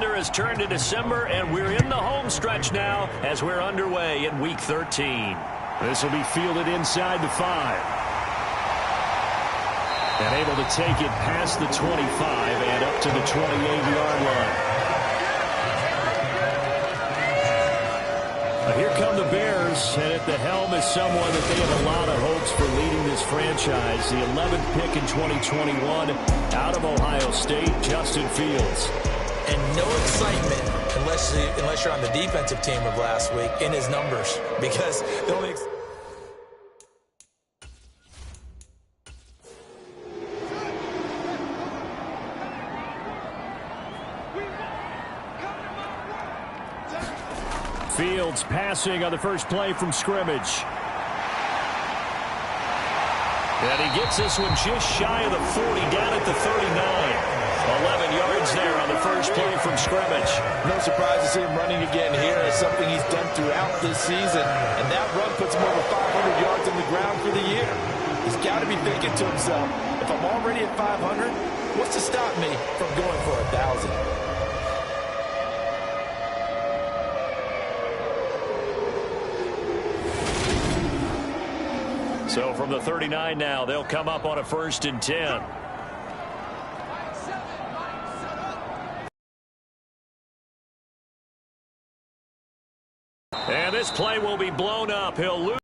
calendar has turned to December, and we're in the home stretch now as we're underway in Week 13. This will be fielded inside the 5. And able to take it past the 25 and up to the 28-yard line. Here come the Bears, and at the helm is someone that they have a lot of hopes for leading this franchise. The 11th pick in 2021 out of Ohio State, Justin Fields. And no excitement unless you're on the defensive team of last week in his numbers, because the only Fields passing on the first play from scrimmage. And he gets this one just shy of the 40, down at the 39. 11 yards there on the first play from scrimmage. No surprise to see him running again here. It's something he's done throughout this season. And that run puts him over 500 yards on the ground for the year. He's got to be thinking to himself, if I'm already at 500, what's to stop me from going for 1,000? So from the 39 now, they'll come up on a 1st and 10. And this play will be blown up. He'll lose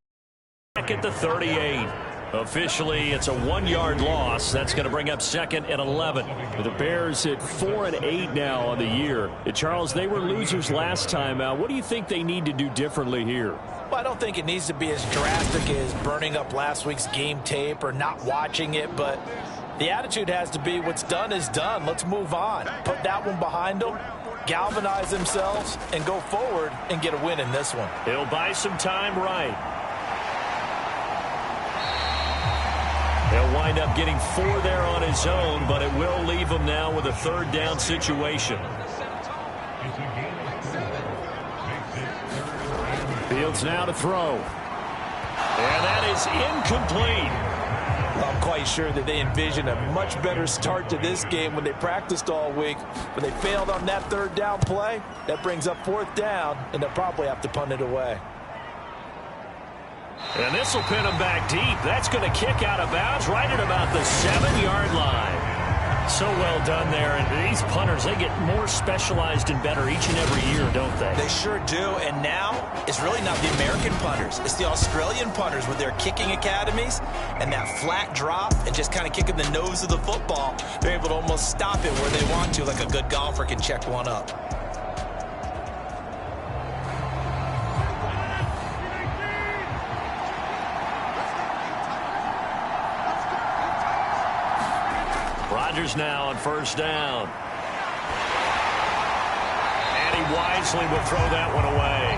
back at the 38. Officially, it's a 1-yard loss. That's going to bring up 2nd and 11. The Bears at 4-8 now on the year. Charles, they were losers last time out. What do you think they need to do differently here? Well, I don't think it needs to be as drastic as burning up last week's game tape or not watching it, but the attitude has to be what's done is done. Let's move on. Put that one behind them, galvanize themselves, and go forward and get a win in this one. He'll buy some time right. He'll wind up getting 4 there on his own, but it will leave him now with a 3rd down situation. Fields now to throw. And that is incomplete. I'm quite sure that they envisioned a much better start to this game when they practiced all week. When they failed on that 3rd down play, that brings up 4th down, and they'll probably have to punt it away. And this will pin him back deep. That's going to kick out of bounds right at about the 7-yard line. So well done there. And these punters, they get more specialized and better each and every year, don't they? They sure do. And now it's really not the American punters. It's the Australian punters with their kicking academies and that flat drop and just kind of kicking the nose of the football. They're able to almost stop it where they want to, like a good golfer can check one up. Rodgers now on 1st down. And he wisely will throw that one away.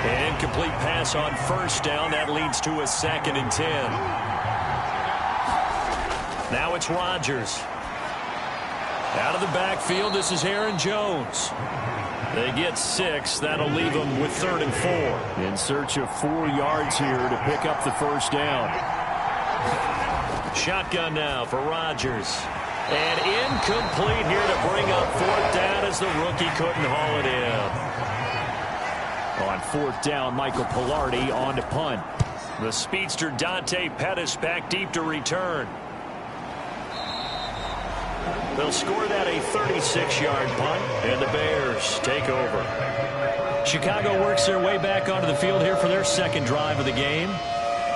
An incomplete pass on 1st down. That leads to a 2nd and 10. Now it's Rodgers. Out of the backfield, this is Aaron Jones. They get 6. That'll leave them with 3rd and 4. In search of 4 yards here to pick up the 1st down. Shotgun now for Rodgers. And incomplete here to bring up 4th down as the rookie couldn't haul it in. On 4th down, Michael Pilardi on to punt. The speedster Dante Pettis back deep to return. They'll score that a 36-yard punt, and the Bears take over. Chicago works their way back onto the field here for their 2nd drive of the game.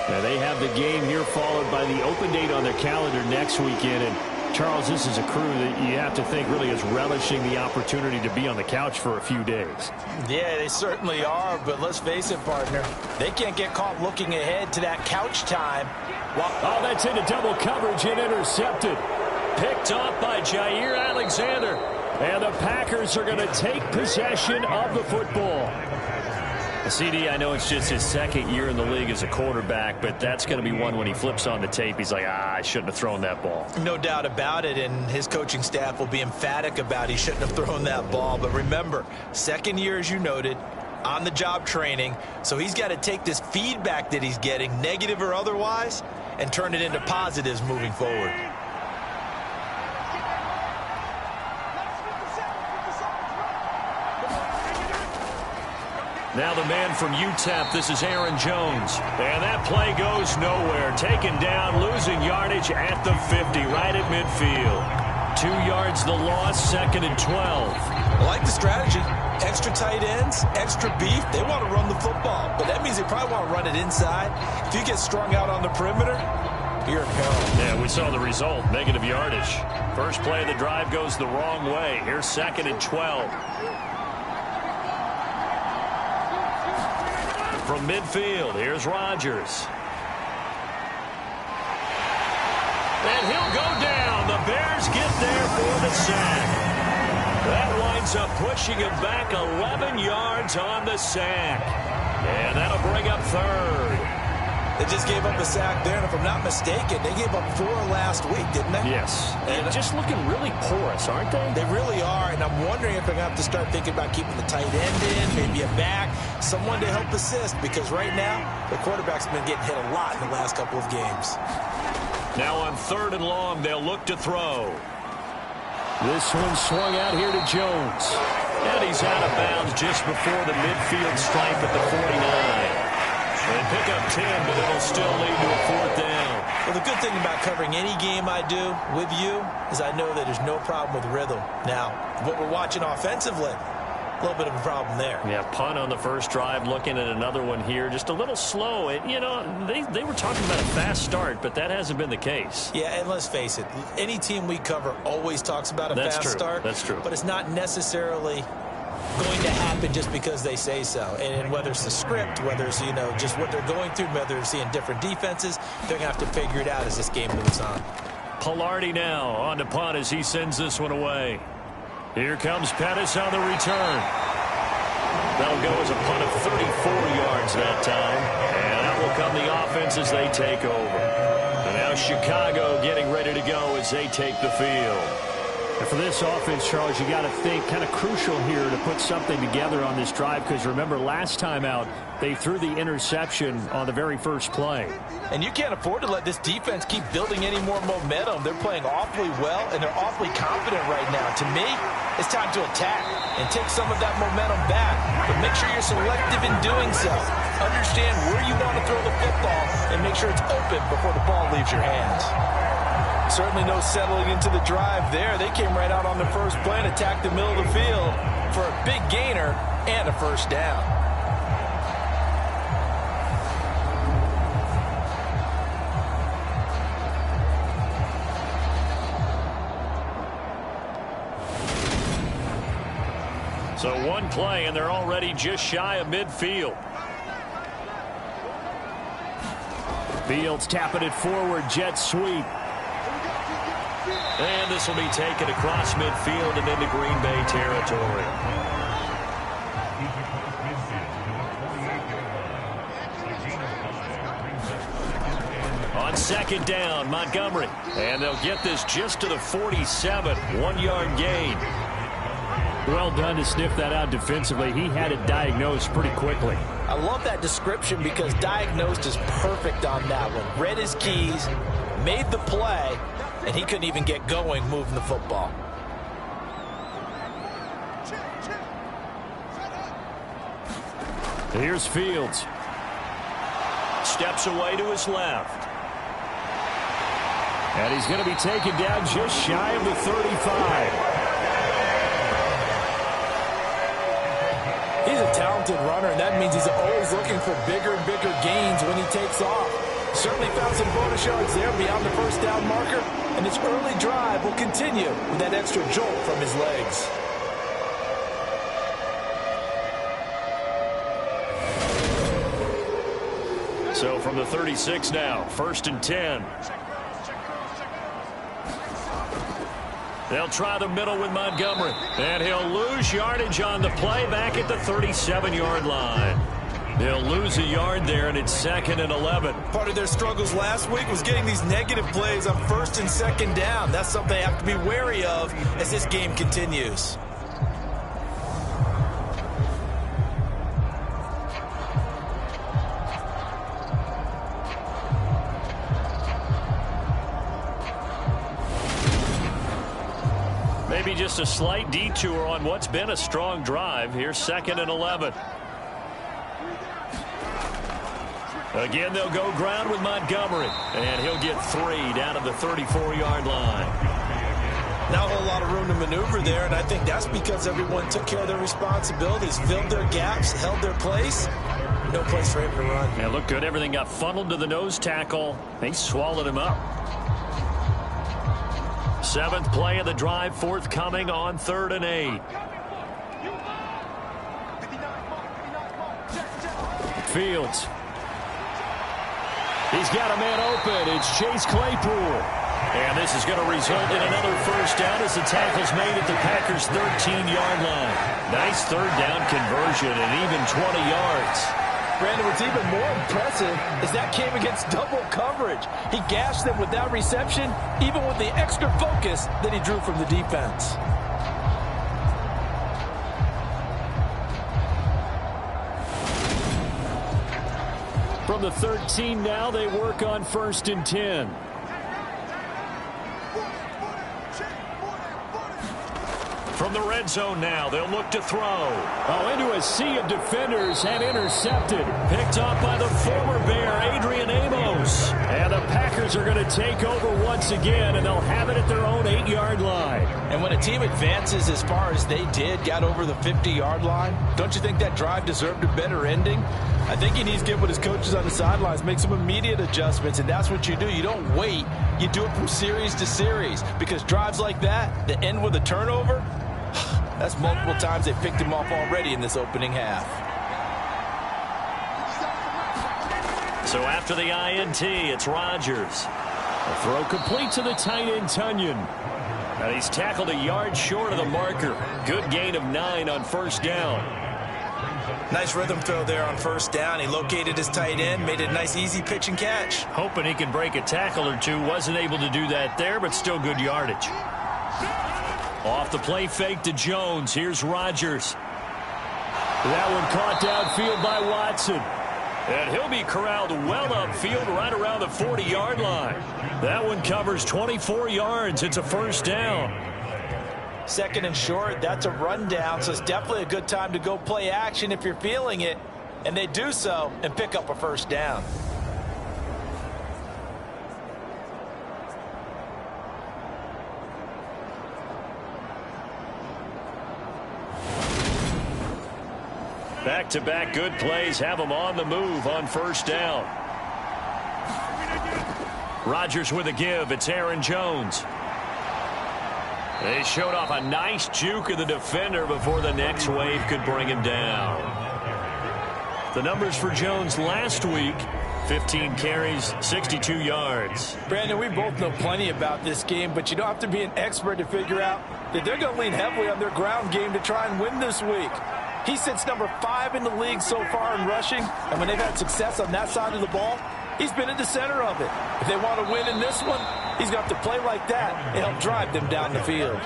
Now they have the game here followed by the open date on their calendar next weekend. And Charles, this is a crew that you have to think really is relishing the opportunity to be on the couch for a few days. Yeah, they certainly are, but let's face it, partner. They can't get caught looking ahead to that couch time. Oh, that's into double coverage and intercepted. Picked off by Jair Alexander. And the Packers are going to take possession of the football. CD, I know it's just his 2nd year in the league as a quarterback, but that's going to be one when he flips on the tape. He's like, I shouldn't have thrown that ball. No doubt about it, and his coaching staff will be emphatic about he shouldn't have thrown that ball. But remember, 2nd year, as you noted, on-the-job training, so he's got to take this feedback that he's getting, negative or otherwise, and turn it into positives moving forward. Now the man from UTEP, this is Aaron Jones. And that play goes nowhere. Taken down, losing yardage at the 50, right at midfield. 2 yards the loss, 2nd and 12. I like the strategy. Extra tight ends, extra beef. They want to run the football, but that means they probably want to run it inside. If you get strung out on the perimeter, you're in peril. Yeah, we saw the result, negative yardage. First play of the drive goes the wrong way. Here's 2nd and 12. From midfield, here's Rodgers. And he'll go down. The Bears get there for the sack. That winds up pushing him back 11 yards on the sack. And that'll bring up 3rd. They just gave up a sack there, and if I'm not mistaken, they gave up 4 last week, didn't they? Yes. And just looking really porous, aren't they? They really are, and I'm wondering if they're going to have to start thinking about keeping the tight end in, maybe a back, someone to help assist, because right now, the quarterback's been getting hit a lot in the last couple of games. Now on 3rd and long, they'll look to throw. This one swung out here to Jones. And he's out of bounds just before the midfield stripe at the 49. They pick up 10, but it'll still lead to a 4th down. Well, the good thing about covering any game I do with you is I know that there's no problem with rhythm. Now, what we're watching offensively, a little bit of a problem there. Yeah, punt on the first drive, looking at another one here. Just a little slow. You know, they were talking about a fast start, but that hasn't been the case. Yeah, and let's face it, any team we cover always talks about a fast start. That's true. But it's not necessarily going to happen just because they say so. And whether it's the script, whether it's, you know, just what they're going through, whether they're seeing different defenses, they're going to have to figure it out as this game moves on. Pilardi now on to punt as he sends this one away. Here comes Pettis on the return. That'll go as a punt of 34 yards that time. And that will come the offense as they take over. And now Chicago getting ready to go as they take the field. And for this offense, Charles, you got to think kind of crucial here to put something together on this drive, because remember last time out they threw the interception on the very first play. And you can't afford to let this defense keep building any more momentum. They're playing awfully well, and they're awfully confident right now. To me, it's time to attack and take some of that momentum back. But make sure you're selective in doing so. Understand where you want to throw the football and make sure it's open before the ball leaves your hands. Certainly no settling into the drive there. They came right out on the first play and attacked the middle of the field for a big gainer and a first down. So one play, and they're already just shy of midfield. Fields tapping it forward, jet sweep. And this will be taken across midfield and into Green Bay territory. On 2nd down, Montgomery. And they'll get this just to the 47, 1-yard gain. Well done to sniff that out defensively. He had it diagnosed pretty quickly. I love that description because diagnosed is perfect on that one. Read his keys, made the play, and he couldn't even get going moving the football. Here's Fields. Steps away to his left. And he's going to be taken down just shy of the 35. He's a talented runner, and that means he's always looking for bigger and bigger gains when he takes off. Certainly found some bonus yards there beyond the first down marker, and his early drive will continue with that extra jolt from his legs. So from the 36 now, 1st and 10. They'll try the middle with Montgomery. And he'll lose yardage on the play back at the 37-yard line. They'll lose a yard there, and it's 2nd and 11. Part of their struggles last week was getting these negative plays on 1st and 2nd down. That's something they have to be wary of as this game continues. Maybe just a slight detour on what's been a strong drive. Here's 2nd and 11. Again, they'll go ground with Montgomery. And he'll get 3 down at the 34-yard line. Not a whole lot of room to maneuver there, and I think that's because everyone took care of their responsibilities, filled their gaps, held their place. No place for him to run. Yeah, looked good. Everything got funneled to the nose tackle. They swallowed him up. 7th play of the drive, forthcoming on 3rd and 8. Fields. He's got a man open. It's Chase Claypool. And this is going to result in another first down as the tackle's made at the Packers' 13-yard line. Nice 3rd down conversion and even 20 yards. Brandon, what's even more impressive is that came against double coverage. He gashed them with that reception, even with the extra focus that he drew from the defense. From the 13 now, they work on 1st and 10. From the red zone now, they'll look to throw. Oh, into a sea of defenders and intercepted. Picked off by the former Bear, Adrian Amos. And the Packers are going to take over once again, and they'll have it at their own 8-yard line. And when a team advances as far as they did, got over the 50-yard line, don't you think that drive deserved a better ending? I think he needs to get with his coaches on the sidelines, make some immediate adjustments, and that's what you do. You don't wait. You do it from series to series, because drives like that end with a turnover, that's multiple times they picked him off already in this opening half. So after the INT, it's Rodgers. A throw complete to the tight end, Tunyon. And he's tackled a yard short of the marker. Good gain of 9 on 1st down. Nice rhythm throw there on 1st down. He located his tight end, made it a nice easy pitch and catch. Hoping he can break a tackle or two. Wasn't able to do that there, but still good yardage. Off the play fake to Jones. Here's Rodgers. That one caught downfield by Watson. And he'll be corralled well upfield right around the 40-yard line. That one covers 24 yards. It's a 1st down. 2nd and short, that's a rundown, so it's definitely a good time to go play action if you're feeling it. And they do so and pick up a 1st down. Back-to-back good plays have them on the move on 1st down. Rodgers with a give. It's Aaron Jones. They showed off a nice juke of the defender before the next wave could bring him down. The numbers for Jones last week, 15 carries, 62 yards. Brandon, we both know plenty about this game, but you don't have to be an expert to figure out that they're going to lean heavily on their ground game to try and win this week. He sits number 5 in the league so far in rushing, and when they've had success on that side of the ball, he's been at the center of it. If they want to win in this one, he's going to have to play like that and help drive them down the field.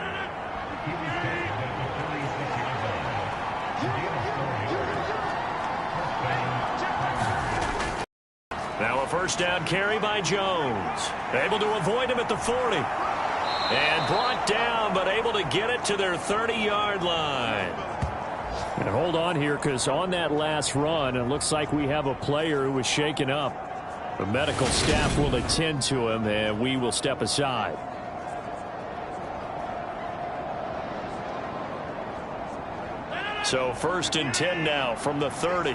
Now a 1st down carry by Jones. Able to avoid him at the 40. And brought down, but able to get it to their 30-yard line. And hold on here, because on that last run, it looks like we have a player who was shaken up. The medical staff will attend to him, and we will step aside. So 1st and 10 now from the 30.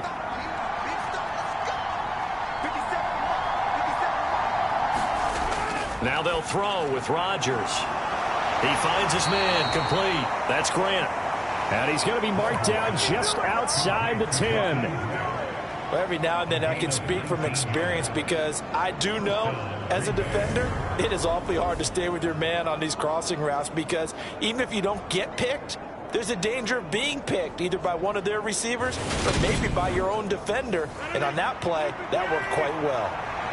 Now they'll throw with Rodgers. He finds his man complete. That's Grant. And he's going to be marked down just outside the 10. Well, every now and then I can speak from experience, because I do know as a defender it is awfully hard to stay with your man on these crossing routes, because even if you don't get picked, there's a danger of being picked either by one of their receivers or maybe by your own defender. And on that play, that worked quite well.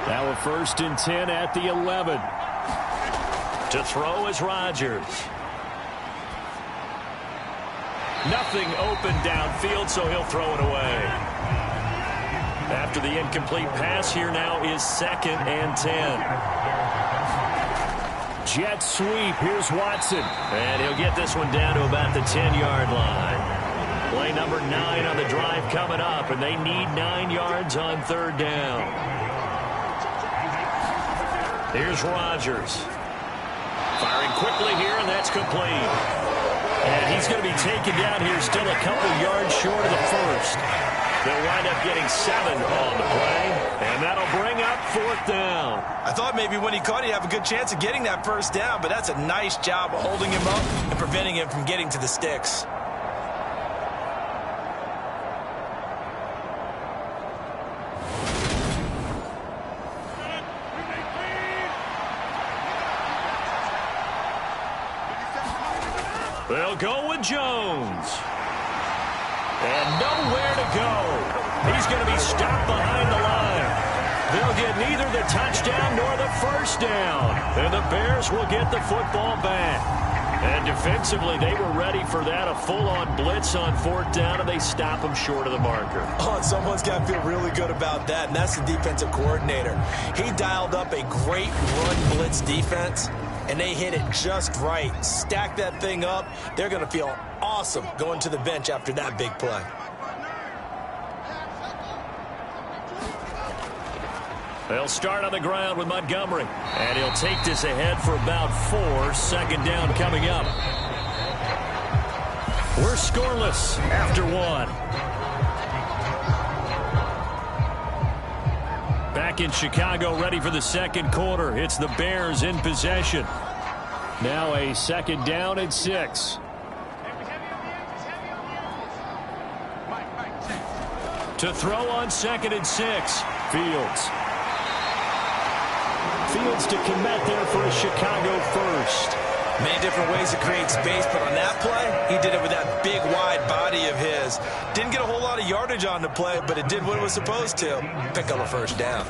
Now a 1st and 10 at the 11. To throw is Rodgers. Nothing open downfield, so he'll throw it away. After the incomplete pass, here now is 2nd and 10. Jet sweep. Here's Watson. And he'll get this one down to about the 10-yard line. Play number 9 on the drive coming up, and they need 9 yards on third down. Here's Rodgers. Firing quickly here, and that's complete. And he's going to be taken down here, still a couple yards short of the first. They'll wind up getting 7 on the play, and that'll bring up fourth down. I thought maybe when he caught it, he'd have a good chance of getting that first down, but that's a nice job of holding him up and preventing him from getting to the sticks. They'll go with Jones. And nowhere to go. He's going to be stopped behind the line. They'll get neither the touchdown nor the first down. And the Bears will get the football back. And defensively, they were ready for that, a full-on blitz on fourth down, and they stop him short of the marker. Oh, someone's got to feel really good about that, and that's the defensive coordinator. He dialed up a great run blitz defense, and they hit it just right. Stack that thing up. They're going to feel awesome going to the bench after that big play. They'll start on the ground with Montgomery. And he'll take this ahead for about 4. Second down coming up. We're scoreless after 1. Back in Chicago, ready for the second quarter. It's the Bears in possession. Now a second down and 6. To throw on second and 6. Fields. Fields to commit there for a Chicago first. Many different ways to create space, but on that play, he did it with that big, wide body of his. Didn't get a whole lot of yardage on the play, but it did what it was supposed to. Pick up a first down.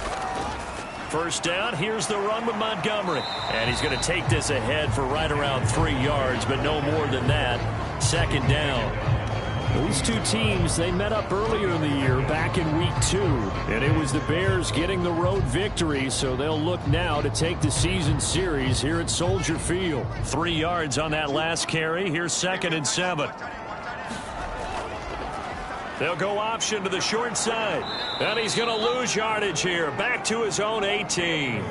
First down, here's the run with Montgomery. And he's going to take this ahead for right around 3 yards, but no more than that. Second down. These two teams, they met up earlier in the year, back in week 2. And it was the Bears getting the road victory, so they'll look now to take the season series here at Soldier Field. 3 yards on that last carry. Here's second and 7. They'll go option to the short side. And he's going to lose yardage here. Back to his own 18.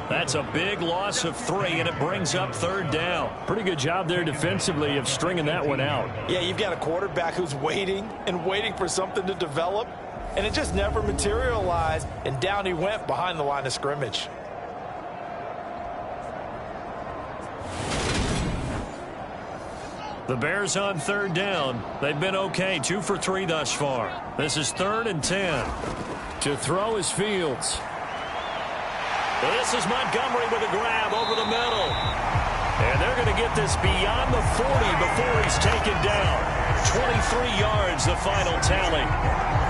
That's a big loss of 3, and it brings up third down. Pretty good job there defensively of stringing that one out. Yeah, you've got a quarterback who's waiting and waiting for something to develop, and it just never materialized, and down he went behind the line of scrimmage. The Bears on third down. They've been okay, 2 for 3 thus far. This is 3rd and 10. To throw is Fields. This is Montgomery with a grab over the middle. And they're going to get this beyond the 40 before he's taken down. 23 yards, the final tally.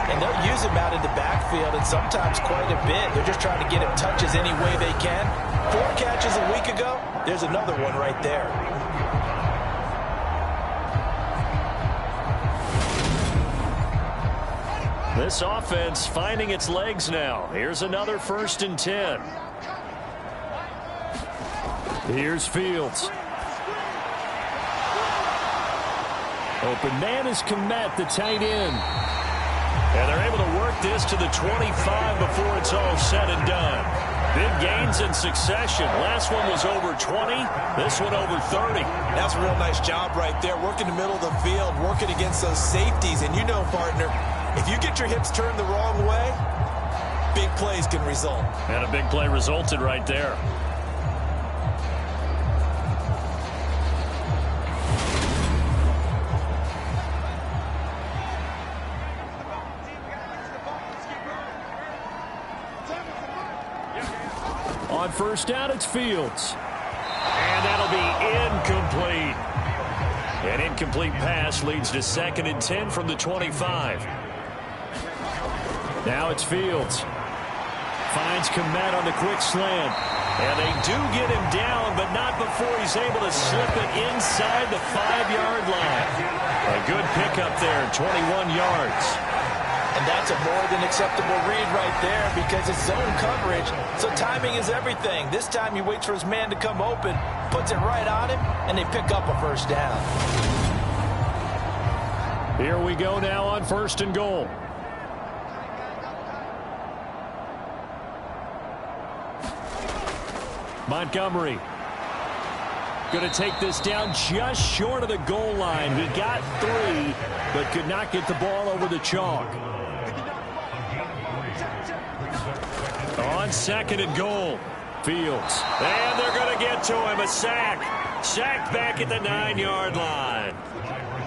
And they'll use him out in the backfield, and sometimes quite a bit. They're just trying to get him touches any way they can. 4 catches a week ago. There's another one right there. This offense finding its legs now. Here's another 1st and 10. Here's Fields. Open man is Kmet, the tight end. And they're able to work this to the 25 before it's all said and done. Big gains in succession. Last one was over 20. This one over 30. That's a real nice job right there. Working the middle of the field, working against those safeties. And you know, partner, if you get your hips turned the wrong way, big plays can result. And a big play resulted right there. On first down, it's Fields. And that'll be incomplete. An incomplete pass leads to 2nd and 10 from the 25. Now it's Fields. Finds Kmet on the quick slant. And they do get him down, but not before he's able to slip it inside the 5-yard line. A good pickup there, 21 yards. And that's a more than acceptable read right there because it's zone coverage, so timing is everything. This time he waits for his man to come open, puts it right on him, and they pick up a first down. Here we go now on 1st and goal. Montgomery going to take this down just short of the goal line. He got 3, but could not get the ball over the chalk. On 2nd and goal, Fields. And they're going to get to him. A sack. Sacked back at the 9-yard line.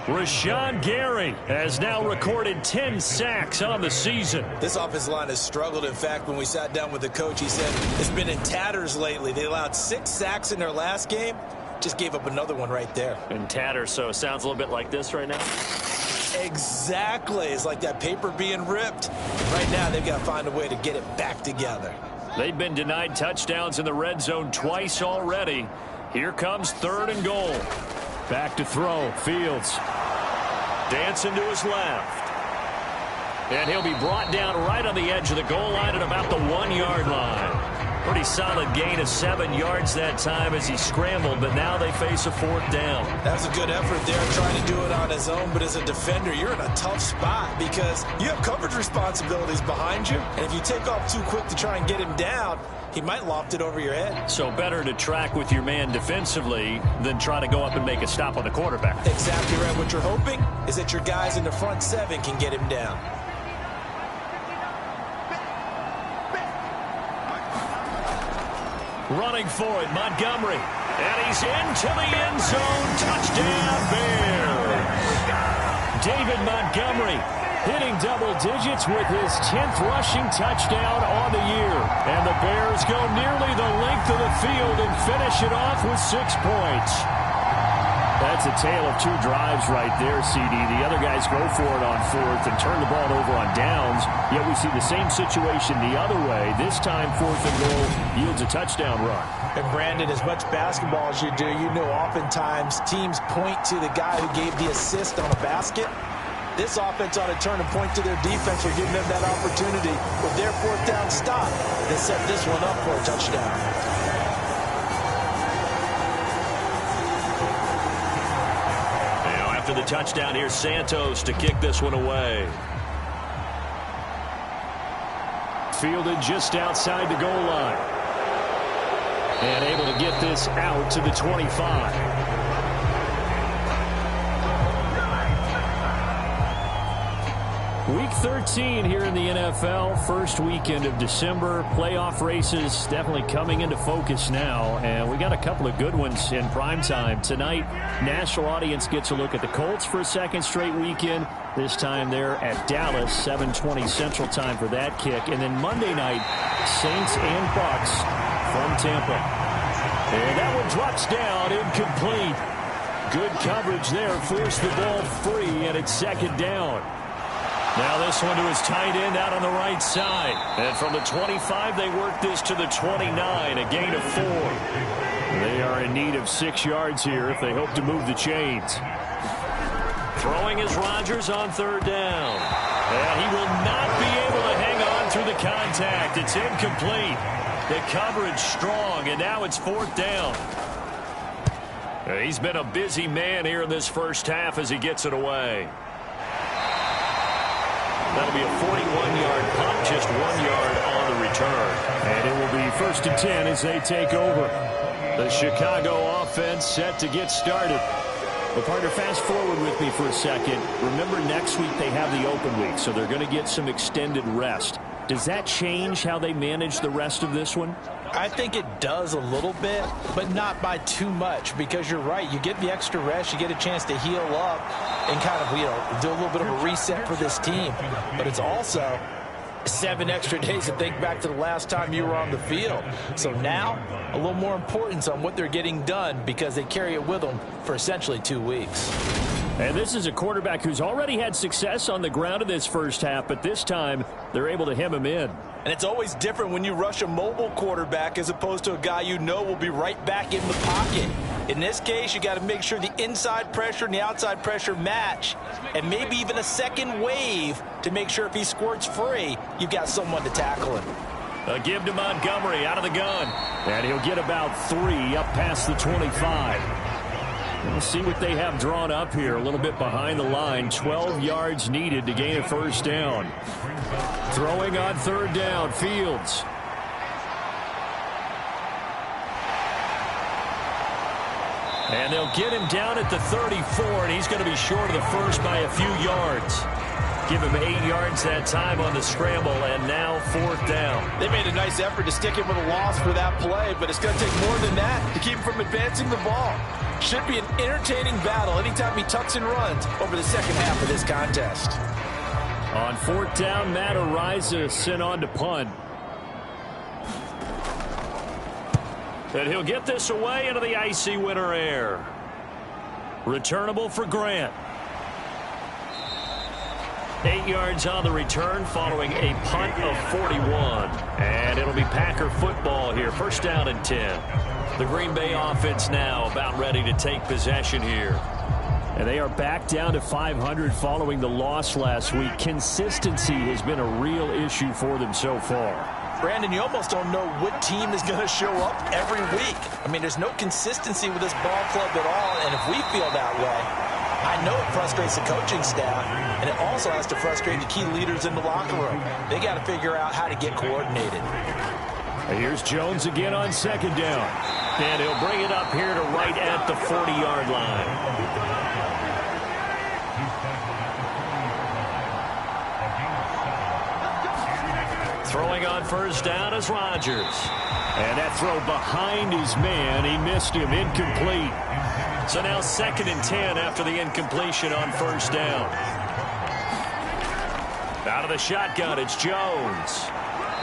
Rashawn Gary has now recorded 10 sacks on the season. This offensive line has struggled. In fact, when we sat down with the coach, he said it's been in tatters lately. They allowed 6 sacks in their last game. Just gave up another one right there. In tatters, so it sounds a little bit like this right now. Exactly. It's like that paper being ripped. Right now, they've got to find a way to get it back together. They've been denied touchdowns in the red zone twice already. Here comes 3rd and goal. Back to throw. Fields. Dancing to his left. And he'll be brought down right on the edge of the goal line at about the 1-yard line. Pretty solid gain of 7 yards that time as he scrambled, but now they face a 4th down. That's a good effort there, trying to do it on his own, but as a defender, you're in a tough spot because you have coverage responsibilities behind you, and if you take off too quick to try and get him down, he might loft it over your head. So better to track with your man defensively than try to go up and make a stop on the quarterback. Exactly right. What you're hoping is that your guys in the front 7 can get him down. Running for it, Montgomery. And he's into the end zone. Touchdown, Bears. David Montgomery hitting double digits with his 10th rushing touchdown on the year. And the Bears go nearly the length of the field and finish it off with 6 points. That's a tale of 2 drives right there, CD. The other guys go for it on 4th and turn the ball over on downs. Yet we see the same situation the other way. This time, 4th and goal yields a touchdown run. And Brandon, as much basketball as you do, you know oftentimes teams point to the guy who gave the assist on a basket. This offense ought to turn and point to their defense for giving them that opportunity with their 4th down stop to set this one up for a touchdown. After the touchdown, here's Santos to kick this one away. Fielded just outside the goal line. And able to get this out to the 25. Week 13 here in the NFL, first weekend of December. Playoff races definitely coming into focus now, and we got a couple of good ones in primetime. Tonight, national audience gets a look at the Colts for a 2nd straight weekend. This time they're at Dallas, 7:20 Central Time for that kick. And then Monday night, Saints and Bucks from Tampa. And that one drops down, incomplete. Good coverage there, forced the ball free, and it's 2nd down. Now this one to his tight end out on the right side. And from the 25, they work this to the 29, a gain of 4. They are in need of 6 yards here if they hope to move the chains. Throwing is Rodgers on 3rd down. And he will not be able to hang on through the contact. It's incomplete. The coverage strong, and now it's 4th down. He's been a busy man here in this first half as he gets it away. That'll be a 41-yard punt, just 1 yard on the return. And it will be 1st and 10 as they take over. The Chicago offense set to get started. But partner, fast forward with me for a second. Remember, next week they have the open week, so they're going to get some extended rest. Does that change how they manage the rest of this one? I think it does a little bit, but not by too much, because you're right. You get the extra rest, you get a chance to heal up and kind of, do a little bit of a reset for this team. But it's also 7 extra days to think back to the last time you were on the field. So now, a little more importance on what they're getting done because they carry it with them for essentially 2 weeks. And this is a quarterback who's already had success on the ground in this first half, but this time they're able to hem him in. And it's always different when you rush a mobile quarterback as opposed to a guy you know will be right back in the pocket. In this case, you got to make sure the inside pressure and the outside pressure match, and maybe even a second wave to make sure if he squirts free, you've got someone to tackle him. A give to Montgomery out of the gun, and he'll get about 3 up past the 25. Let's see what they have drawn up here. A little bit behind the line. 12 yards needed to gain a first down. Throwing on third down, Fields. And they'll get him down at the 34, and he's going to be short of the first by a few yards. Give him 8 yards that time on the scramble, and now fourth down. They made a nice effort to stick him with a loss for that play, but it's going to take more than that to keep him from advancing the ball. Should be an entertaining battle anytime he tucks and runs over the second half of this contest. On fourth down, Matt Ariza sent on to punt. And he'll get this away into the icy winter air. Returnable for Grant. 8 yards on the return following a punt of 41. And it'll be Packer football here. First down and 10. The Green Bay offense now about ready to take possession here. And they are back down to 500 following the loss last week. Consistency has been a real issue for them so far. Brandon, you almost don't know what team is going to show up every week. I mean, there's no consistency with this ball club at all, and if we feel that way, I know it frustrates the coaching staff, and it also has to frustrate the key leaders in the locker room. They got to figure out how to get coordinated. Here's Jones again on second down. And he'll bring it up here to right at the 40-yard line. Throwing on first down is Rodgers. And that throw behind his man. He missed him. Incomplete. So now second and 10 after the incompletion on first down. Out of the shotgun, it's Jones.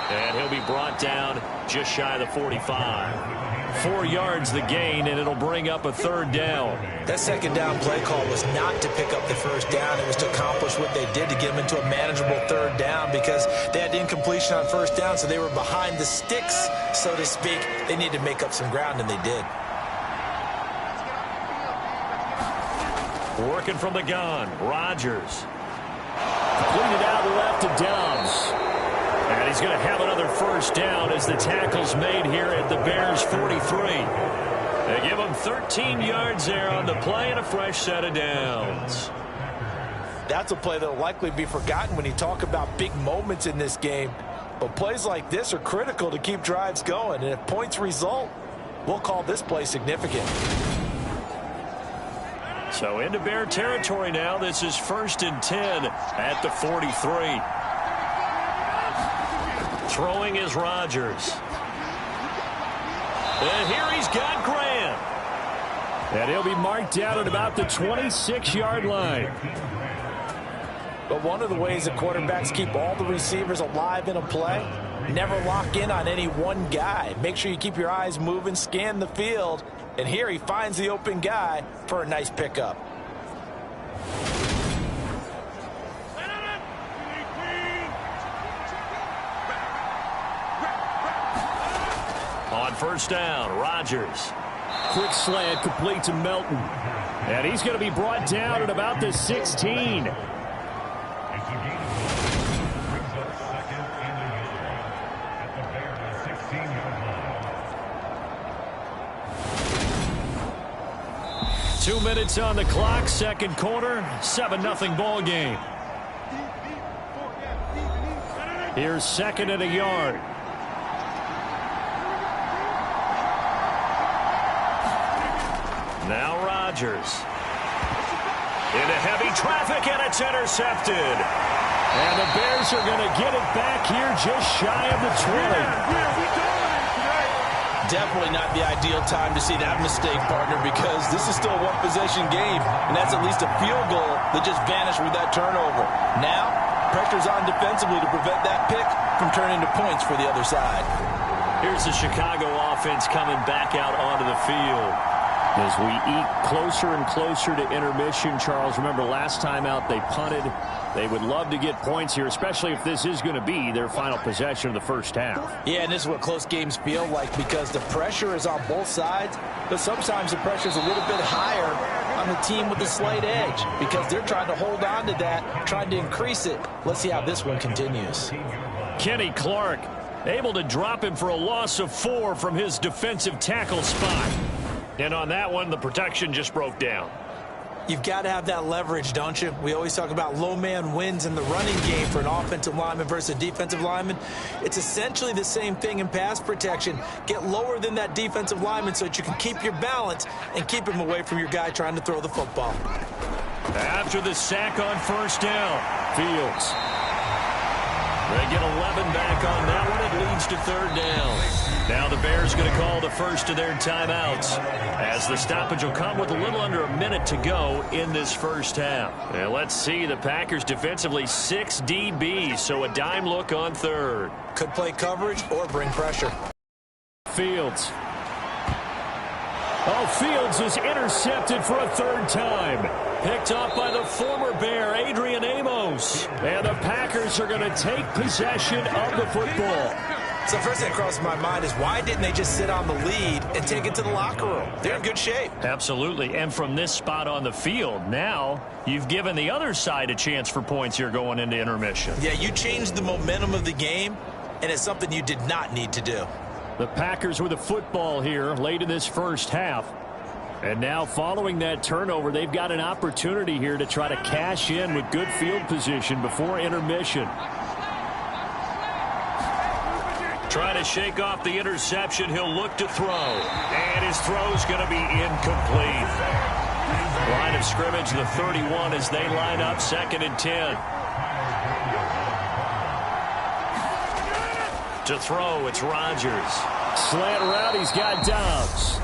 And he'll be brought down just shy of the 45. 4 yards the gain, and it'll bring up a third down. That second down play call was not to pick up the first down. It was to accomplish what they did to get them into a manageable third down because they had incompletion on first down, so they were behind the sticks, so to speak. They needed to make up some ground, and they did. Working from the gun, Rodgers. Completed out left to Dobbs. And he's going to have another first down as the tackle's made here at the Bears' 43. They give him 13 yards there on the play and a fresh set of downs. That's a play that will likely be forgotten when you talk about big moments in this game. But plays like this are critical to keep drives going. And if points result, we'll call this play significant. So into Bear territory now. This is first and 10 at the 43. Throwing is Rodgers. And here he's got Grant. And he'll be marked down at about the 26-yard line. But one of the ways that quarterbacks keep all the receivers alive in a play, never lock in on any one guy. Make sure you keep your eyes moving, scan the field. And here he finds the open guy for a nice pickup. On first down, Rodgers. Quick slant complete to Melton. And he's going to be brought down at about the 16. Two minutes on the clock, second quarter, 7-0 ball game. Here's second and a yard. Now Rodgers. Into heavy traffic, and it's intercepted. And the Bears are going to get it back here just shy of the 20. Definitely not the ideal time to see that mistake, partner, because this is still a one-possession game, and that's at least a field goal that just vanished with that turnover. Now, pressure's on defensively to prevent that pick from turning to points for the other side. Here's the Chicago offense coming back out onto the field. As we eat closer and closer to intermission, Charles, remember last time out they punted. They would love to get points here, especially if this is going to be their final possession of the first half. Yeah, and this is what close games feel like because the pressure is on both sides, but sometimes the pressure is a little bit higher on the team with the slight edge because they're trying to hold on to that, trying to increase it. Let's see how this one continues. Kenny Clark able to drop him for a loss of 4 from his defensive tackle spot. And on that one, the protection just broke down. You've got to have that leverage, don't you? We always talk about low man wins in the running game for an offensive lineman versus a defensive lineman. It's essentially the same thing in pass protection. Get lower than that defensive lineman so that you can keep your balance and keep him away from your guy trying to throw the football. After the sack on first down, Fields. They get 11 back on that one. It leads to third down. Now the Bears going to call the first of their timeouts, as the stoppage will come with a little under a minute to go in this first half. And let's see, the Packers defensively 6 DBs, so a dime look on third. Could play coverage or bring pressure. Fields. Oh, Fields is intercepted for a third time. Picked off by the former Bear, Adrian Amos. And the Packers are going to take possession of the football. So first thing that crosses my mind is, why didn't they just sit on the lead and take it to the locker room? They're in good shape. Absolutely. And from this spot on the field, now you've given the other side a chance for points here going into intermission. Yeah, you changed the momentum of the game, and it's something you did not need to do. The Packers with the football here late in this first half. And now following that turnover, they've got an opportunity here to try to cash in with good field position before intermission. Trying to shake off the interception, he'll look to throw. And his throw's going to be incomplete. Line of scrimmage, the 31 as they line up 2nd and 10. To throw, it's Rodgers. Slant route, he's got Dobbs.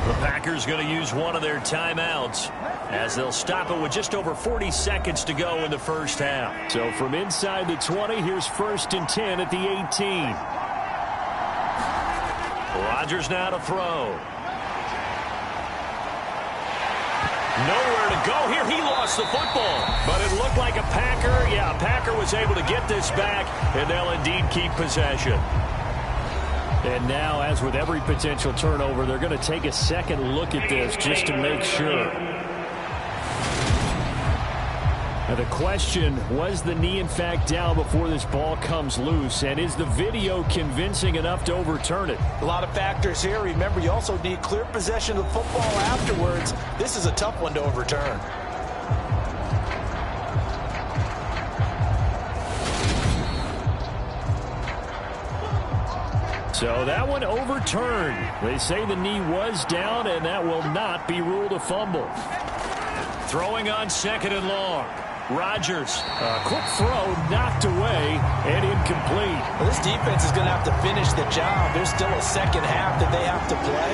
The Packers going to use one of their timeouts as they'll stop it with just over 40 seconds to go in the first half. So from inside the 20, here's 1st and 10 at the 18. Rodgers now to throw. Nowhere to go here. He lost the football, but it looked like a Packer. Yeah, a Packer was able to get this back, and they'll indeed keep possession. And now, as with every potential turnover, they're going to take a second look at this just to make sure. Now the question, was the knee in fact down before this ball comes loose? And is the video convincing enough to overturn it? A lot of factors here. Remember, you also need clear possession of the football afterwards. This is a tough one to overturn. So that one overturned. They say the knee was down, and that will not be ruled a fumble. Throwing on 2nd and long. Rodgers, a quick throw, knocked away, and incomplete. Well, this defense is going to have to finish the job. There's still a second half that they have to play.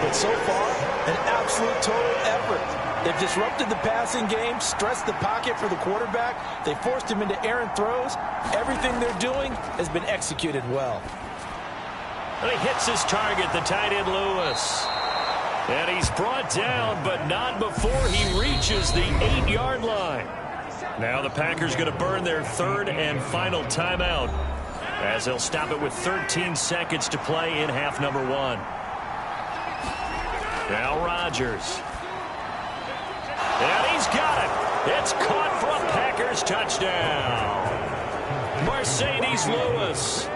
But so far, an absolute total effort. They've disrupted the passing game, stressed the pocket for the quarterback. They forced him into errant throws. Everything they're doing has been executed well. And he hits his target, the tight end Lewis. And he's brought down, but not before he reaches the 8-yard line. Now the Packers going to burn their 3rd and final timeout, as they'll stop it with 13 seconds to play in half number 1. Now Rodgers. And he's got it. It's caught for a Packers touchdown. Mercedes Lewis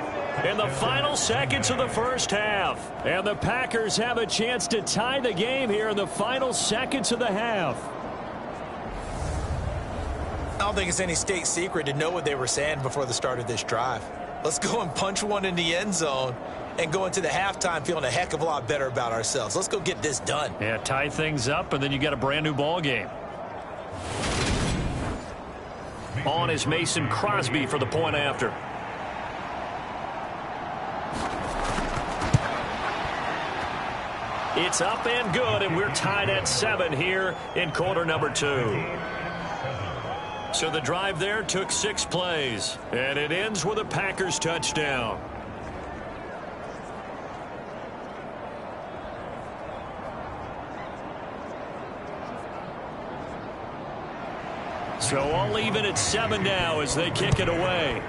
in the final seconds of the first half. And the Packers have a chance to tie the game here in the final seconds of the half. I don't think it's any state secret to know what they were saying before the start of this drive. Let's go and punch one in the end zone and go into the halftime feeling a heck of a lot better about ourselves. Let's go get this done. Yeah, tie things up, and then you got a brand new ball game. On is Mason Crosby for the point after. It's up and good, and we're tied at 7 here in quarter number 2. So the drive there took 6 plays, and it ends with a Packers touchdown. So all even at 7 now as they kick it away.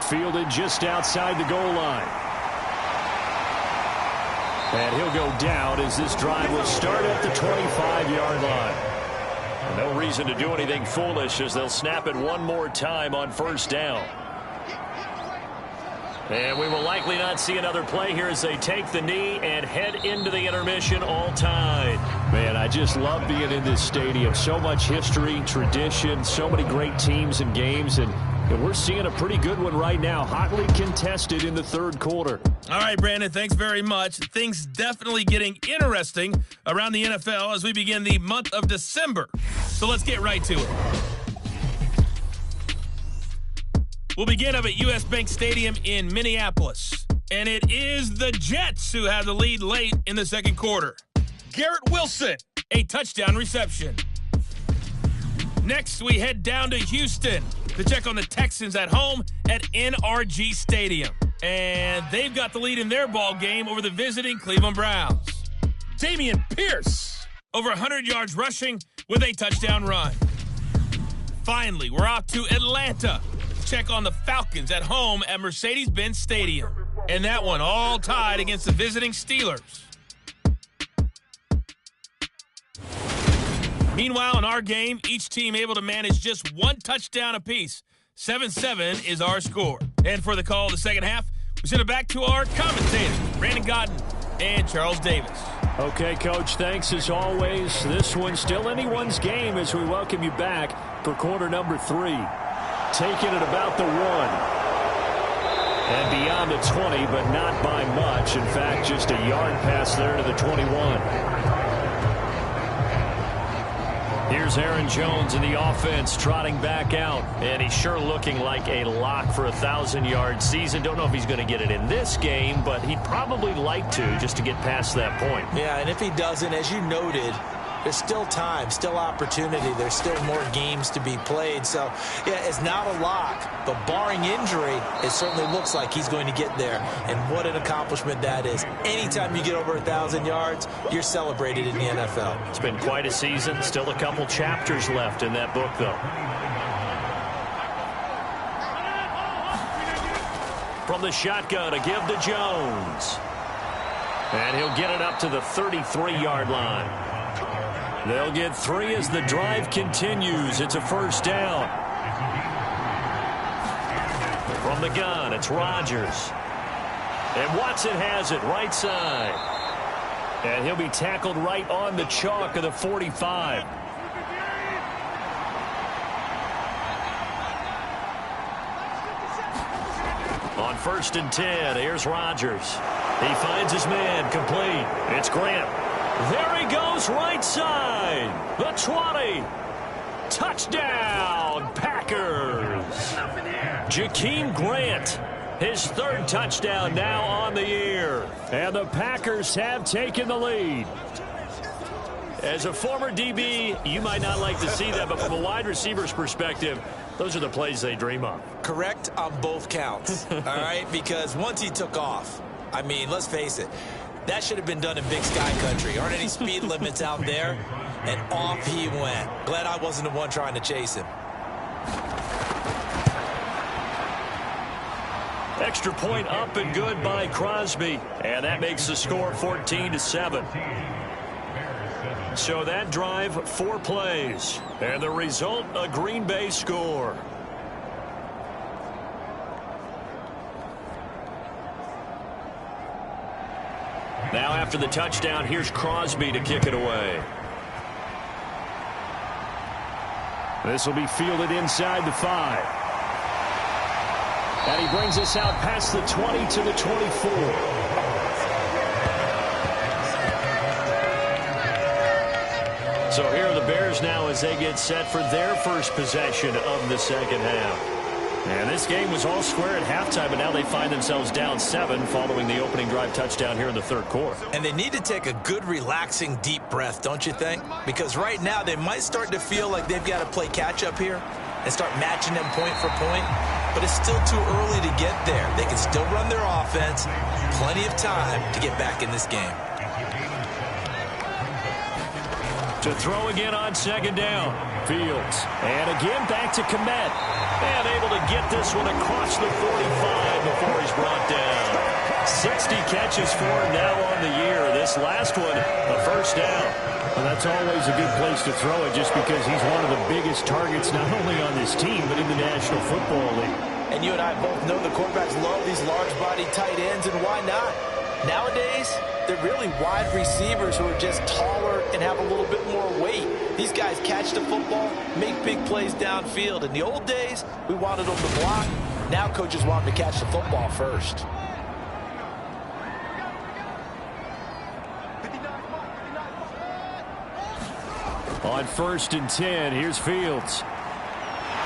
Fielded just outside the goal line. And he'll go down as this drive will start at the 25-yard line. No reason to do anything foolish as they'll snap it one more time on first down. And we will likely not see another play here as they take the knee and head into the intermission all tied. Man, I just love being in this stadium. So much history, tradition, so many great teams and games, and we're seeing a pretty good one right now, hotly contested in the third quarter. All right, Brandon, thanks very much. Things definitely getting interesting around the NFL as we begin the month of December. So let's get right to it. We'll begin up at U.S. Bank Stadium in Minneapolis. And it is the Jets who have the lead late in the second quarter. Garrett Wilson, a touchdown reception. Next, we head down to Houston to check on the Texans at home at NRG Stadium. And they've got the lead in their ball game over the visiting Cleveland Browns. Dameon Pierce, over 100 yards rushing with a touchdown run. Finally, we're off to Atlanta. Check on the Falcons at home at Mercedes-Benz Stadium. And that one all tied against the visiting Steelers. Meanwhile, in our game, each team able to manage just one touchdown apiece. 7-7 is our score. And for the call of the second half, we send it back to our commentators, Brandon Godden and Charles Davis. Okay, Coach, thanks as always. This one's still anyone's game as we welcome you back for quarter number 3. Taking it about the 1. And beyond the 20, but not by much. In fact, just a yard pass there to the 21. Here's Aaron Jones in the offense trotting back out. And he's sure looking like a lock for a 1,000-yard season. Don't know if he's going to get it in this game, but he'd probably like to just to get past that point. Yeah, and if he doesn't, as you noted, there's still time, still opportunity. There's still more games to be played. So, yeah, it's not a lock, but barring injury, it certainly looks like he's going to get there. And what an accomplishment that is. Anytime you get over 1,000 yards, you're celebrated in the NFL. It's been quite a season. Still a couple chapters left in that book, though. From the shotgun, a give to Jones. And he'll get it up to the 33-yard line. They'll get 3 as the drive continues. It's a first down. From the gun, it's Rodgers. And Watson has it right side. And he'll be tackled right on the chalk of the 45. On 1st and 10, here's Rodgers. He finds his man, complete. It's Grant. There he goes, right side. The 20. Touchdown, Packers. Jakeem Grant, his 3rd touchdown now on the year. And the Packers have taken the lead. As a former DB, you might not like to see that, but from a wide receiver's perspective, those are the plays they dream of. Correct on both counts, all right? Because once he took off, I mean, let's face it, that should have been done in Big Sky Country. Aren't any speed limits out there? And off he went. Glad I wasn't the one trying to chase him. Extra point up and good by Crosby. And that makes the score 14-7. So that drive, 4 plays. And the result, a Green Bay score. Now after the touchdown, here's Crosby to kick it away. This will be fielded inside the 5. And he brings us out past the 20 to the 24. So here are the Bears now as they get set for their first possession of the second half. And this game was all square at halftime, but now they find themselves down 7 following the opening drive touchdown here in the third quarter. And they need to take a good, relaxing, deep breath, don't you think? Because right now they might start to feel like they've got to play catch-up here and start matching them point for point. But it's still too early to get there. They can still run their offense. Plenty of time to get back in this game. To throw again on second down. Fields. And again back to Kmet. And able to get this one across the 45 before he's brought down. 60 catches for him now on the year. This last one, a first down. Well, that's always a good place to throw it just because he's one of the biggest targets not only on this team but in the National Football League. And you and I both know the quarterbacks love these large-bodied tight ends, and why not? Nowadays, they're really wide receivers who are just taller and have a little bit more weight. These guys catch the football, make big plays downfield. In the old days, we wanted them to block. Now coaches want them to catch the football first. On 1st and 10, here's Fields.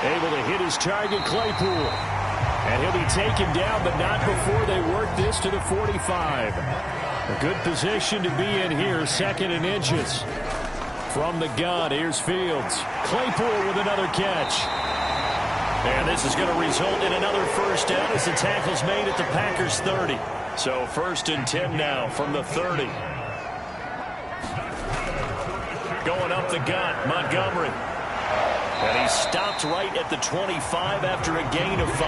Able to hit his target, Claypool. And he'll be taken down, but not before they work this to the 45. A good position to be in here, 2nd and inches. From the gun, here's Fields. Claypool with another catch. And this is going to result in another first down as the tackle's made at the Packers' 30. So 1st and 10 now from the 30. Going up the gut, Montgomery. And he stopped right at the 25 after a gain of 5.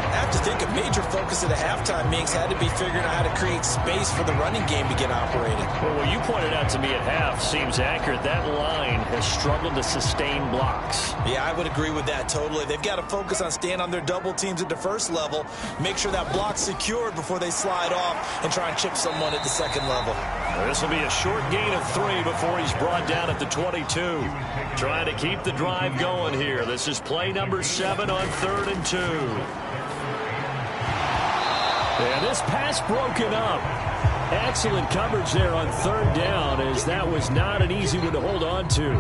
I have to think a major focus at the halftime meetings had to be figuring out how to create space for the running game to get operated. Well, what you pointed out to me at half seems accurate. That line has struggled to sustain blocks. Yeah, I would agree with that totally. They've got to focus on staying on their double teams at the first level, make sure that block's secured before they slide off and try and chip someone at the second level. This will be a short gain of 3 before he's brought down at the 22. Trying to keep the drive going here. This is play number 7 on 3rd and 2. And this pass broken up. Excellent coverage there on 3rd down, as that was not an easy one to hold on to.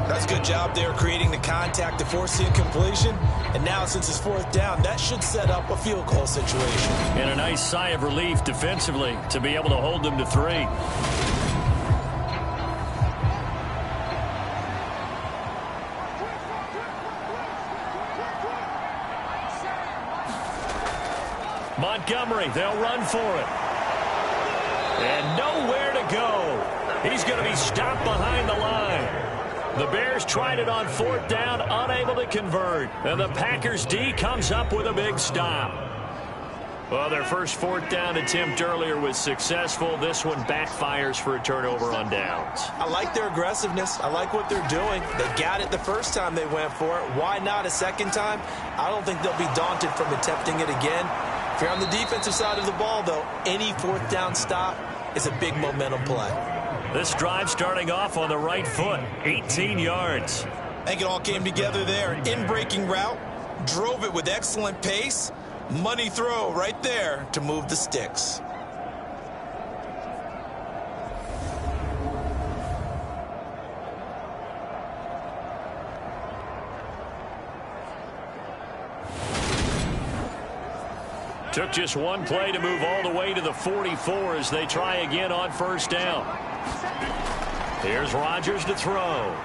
That's a good job there creating the contact to force the incompletion. And now since it's 4th down, that should set up a field goal situation. And a nice sigh of relief defensively to be able to hold them to 3. Montgomery, they'll run for it. And nowhere to go. He's going to be stopped behind the line. The Bears tried it on 4th down, unable to convert. And the Packers D comes up with a big stop. Well, their first 4th down attempt earlier was successful. This one backfires for a turnover on downs. I like their aggressiveness. I like what they're doing. They got it the first time they went for it. Why not a second time? I don't think they'll be daunted from attempting it again. If you're on the defensive side of the ball, though, any 4th down stop is a big momentum play. This drive starting off on the right foot, 18 yards. I think it all came together there. In-breaking route, drove it with excellent pace. Money throw right there to move the sticks. Took just one play to move all the way to the 44 as they try again on 1st down. Here's Rodgers to throw.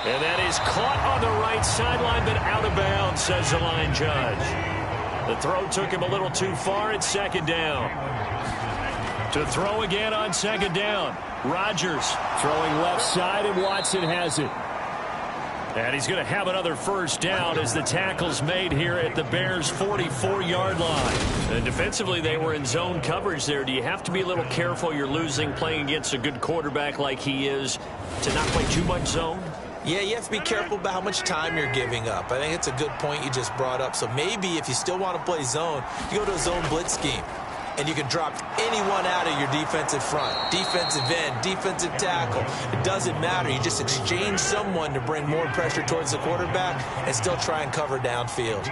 And that is caught on the right sideline, but out of bounds, says the line judge. The throw took him a little too far at 2nd down. To throw again on 2nd down. Rodgers throwing left side, and Watson has it. And he's going to have another first down as the tackle's made here at the Bears' 44-yard line. And defensively, they were in zone coverage there. Do you have to be a little careful? You're losing playing against a good quarterback like he is to not play too much zone? Yeah, you have to be careful about how much time you're giving up. I think it's a good point you just brought up. So maybe if you still want to play zone, you go to a zone blitz scheme. And you can drop anyone out of your defensive front, defensive end, defensive tackle. It doesn't matter. You just exchange someone to bring more pressure towards the quarterback and still try and cover downfield.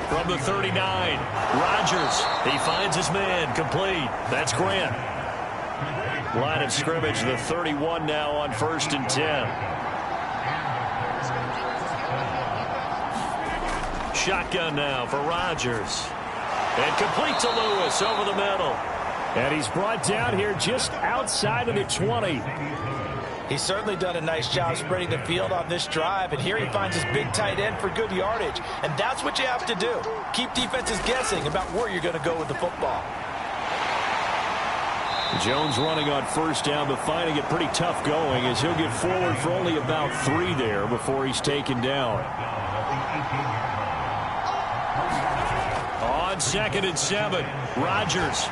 From the 39, Rodgers. He finds his man, complete. That's Grant. Line of scrimmage, the 31 now on 1st and 10. Shotgun now for Rodgers. And complete to Lewis over the middle. And he's brought down here just outside of the 20. He's certainly done a nice job spreading the field on this drive. And here he finds his big tight end for good yardage. And that's what you have to do. Keep defenses guessing about where you're going to go with the football. Jones running on 1st down, but finding it pretty tough going as he'll get forward for only about 3 there before he's taken down. On 2nd and 7, Rodgers.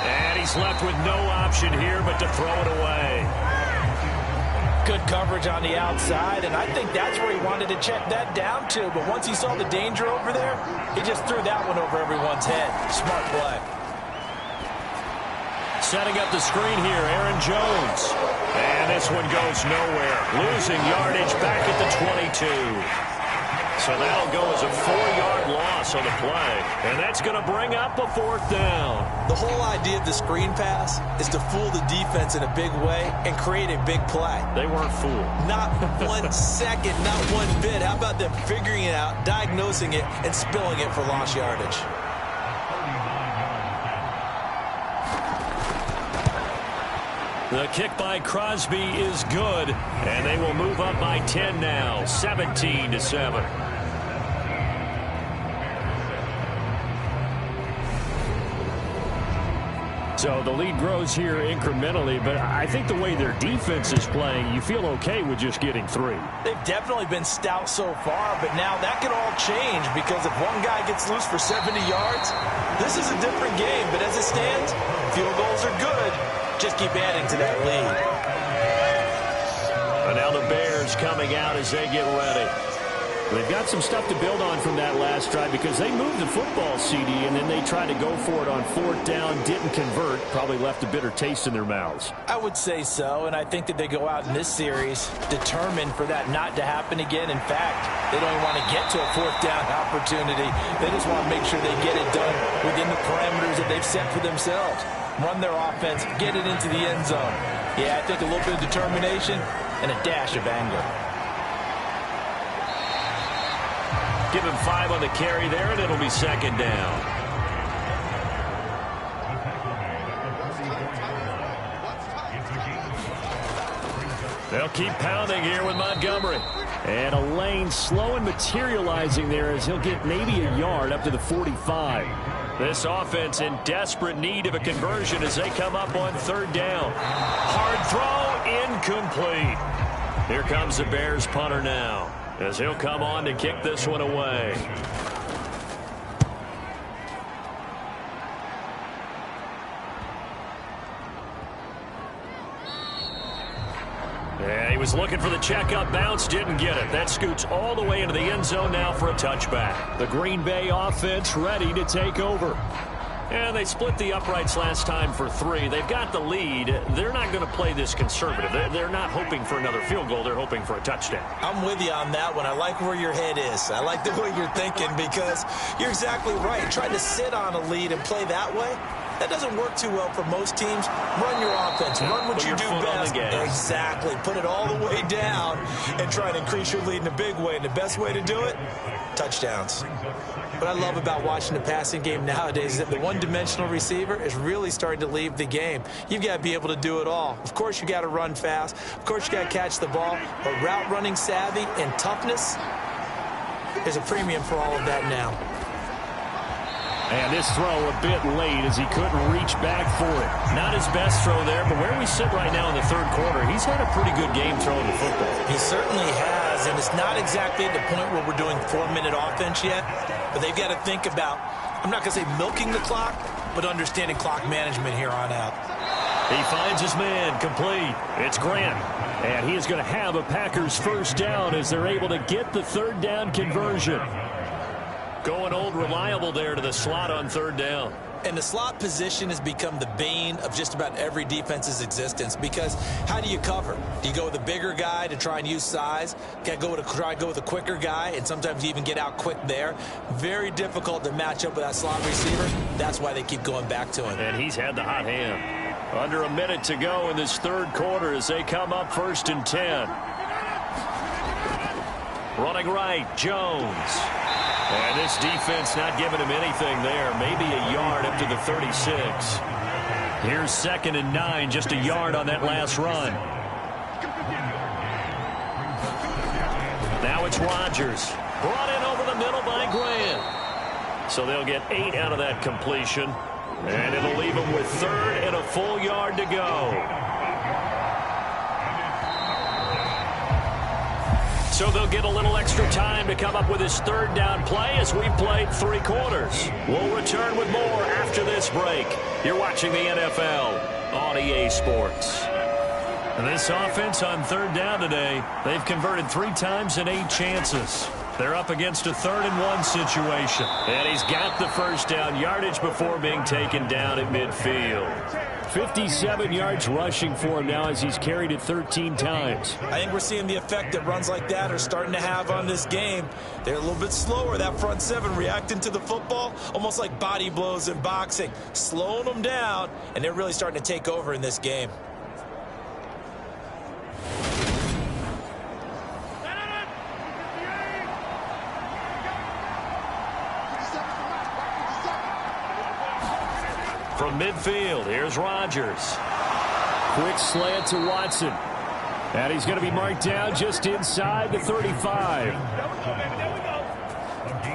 And he's left with no option here but to throw it away. Good coverage on the outside, and I think that's where he wanted to check that down to. But once he saw the danger over there, he just threw that one over everyone's head. Smart play. Setting up the screen here, Aaron Jones. And this one goes nowhere. Losing yardage back at the 22. So that'll go as a 4-yard loss on the play. And that's going to bring up a 4th down. The whole idea of the screen pass is to fool the defense in a big way and create a big play. They weren't fooled. Not 1 second, not 1 bit. How about them figuring it out, diagnosing it, and spilling it for lost yardage? The kick by Crosby is good, and they will move up by 10 now, 17-7. So the lead grows here incrementally, but I think the way their defense is playing, you feel okay with just getting 3. They've definitely been stout so far, but now that can all change because if one guy gets loose for 70 yards, this is a different game. But as it stands, field goals are good. Just keep adding to that lead. And now the Bears coming out as they get ready. They've got some stuff to build on from that last drive because they moved the football, CD, and then they tried to go for it on 4th down, didn't convert, probably left a bitter taste in their mouths. I would say so, and I think that they go out in this series determined for that not to happen again. In fact, they don't even want to get to a 4th down opportunity. They just want to make sure they get it done within the parameters that they've set for themselves. Run their offense, get it into the end zone. Yeah, I think a little bit of determination and a dash of anger. Give him 5 on the carry there, and it'll be 2nd down. They'll keep pounding here with Montgomery. And a lane slow and materializing there as he'll get maybe a yard up to the 45. This offense in desperate need of a conversion as they come up on 3rd down. Hard throw, incomplete. Here comes the Bears punter now as he'll come on to kick this one away. Yeah, he was looking for the checkup bounce, didn't get it. That scoots all the way into the end zone now for a touchback. The Green Bay offense ready to take over. And they split the uprights last time for 3. They've got the lead. They're not going to play this conservative. They're not hoping for another field goal. They're hoping for a touchdown. I'm with you on that one. I like where your head is. I like the way you're thinking because you're exactly right. Trying to sit on a lead and play that way, that doesn't work too well for most teams. Run your offense. Run what you do best. Exactly. Put it all the way down and try and increase your lead in a big way. And the best way to do it, touchdowns. What I love about watching the passing game nowadays is that the one-dimensional receiver is really starting to leave the game. You've got to be able to do it all. Of course, you got to run fast. Of course, you got to catch the ball. But route running savvy and toughness is a premium for all of that now. And this throw a bit late as he couldn't reach back for it. Not his best throw there, but where we sit right now in the 3rd quarter, he's had a pretty good game throwing the football. He certainly has, and it's not exactly at the point where we're doing 4-minute offense yet, but they've got to think about, I'm not going to say milking the clock, but understanding clock management here on out. He finds his man complete. It's Grant. And he is going to have a Packers 1st down as they're able to get the 3rd down conversion. Going old reliable there to the slot on 3rd down. And the slot position has become the bane of just about every defense's existence because how do you cover? Do you go with a bigger guy to try and use size? Got to try and go with a quicker guy, and sometimes you even get out quick there. Very difficult to match up with that slot receiver. That's why they keep going back to him. And he's had the hot hand. Under a minute to go in this 3rd quarter as they come up 1st and 10. Running right, Jones. And this defense not giving him anything there. Maybe a yard up to the 36. Here's 2nd and 9, just a yard on that last run. Now it's Rodgers. Brought in over the middle by Grant. So they'll get 8 out of that completion. And it'll leave them with 3rd and a full yard to go. So they'll get a little extra time to come up with his 3rd down play as we played 3 quarters. We'll return with more after this break. You're watching the NFL on EA Sports. This offense on third down today, they've converted 3 times in 8 chances. They're up against a 3rd-and-1 situation. And he's got the first down yardage before being taken down at midfield. 57 yards rushing for him now as he's carried it 13 times. I think we're seeing the effect that runs like that are starting to have on this game. They're a little bit slower, that front 7 reacting to the football, almost like body blows in boxing, slowing them down, and they're really starting to take over in this game. From midfield, here's Rodgers. Quick slant to Watson. And he's going to be marked down just inside the 35.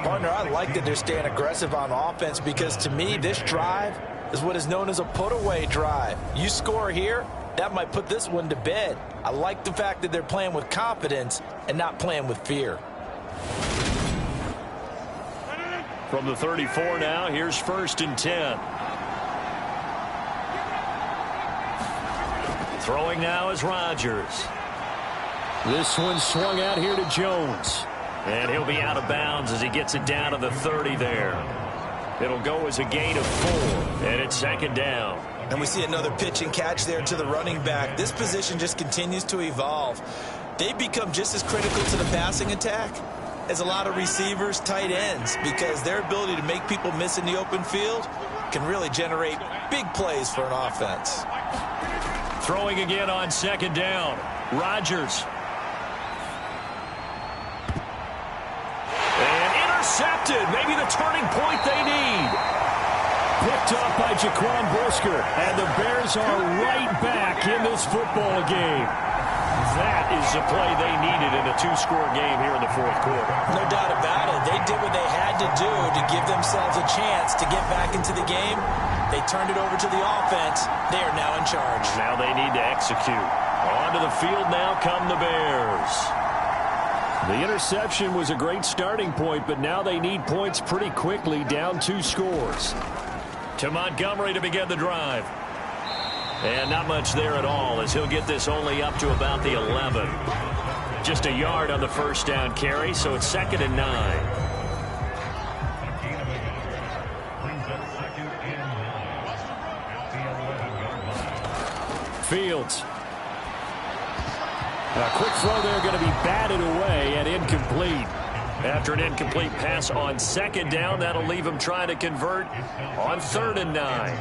Partner, I like that they're staying aggressive on offense because to me, this drive is what is known as a put-away drive. You score here, that might put this one to bed. I like the fact that they're playing with confidence and not playing with fear. From the 34 now, here's 1st and 10. Throwing now is Rodgers. This one swung out here to Jones. And he'll be out of bounds as he gets it down to the 30 there. It'll go as a gain of 4, and it's 2nd down. And we see another pitch and catch there to the running back. This position just continues to evolve. They become just as critical to the passing attack as a lot of receivers, tight ends, because their ability to make people miss in the open field can really generate big plays for an offense. Throwing again on 2nd down. Rodgers. And intercepted. Maybe the turning point they need. Picked up by Jaquan Brisker. And the Bears are right back in this football game. That is the play they needed in a 2-score game here in the 4th quarter. No doubt about it. They did what they had to do to give themselves a chance to get back into the game. They turned it over to the offense. They are now in charge. Now they need to execute. Onto the field now come the Bears. The interception was a great starting point, but now they need points pretty quickly, down 2 scores. To Montgomery to begin the drive. And not much there at all as he'll get this only up to about the 11. Just a yard on the 1st down carry, so it's 2nd and 9. Fields. A quick throw there going to be batted away and incomplete. After an incomplete pass on 2nd down, that'll leave him trying to convert on 3rd and 9.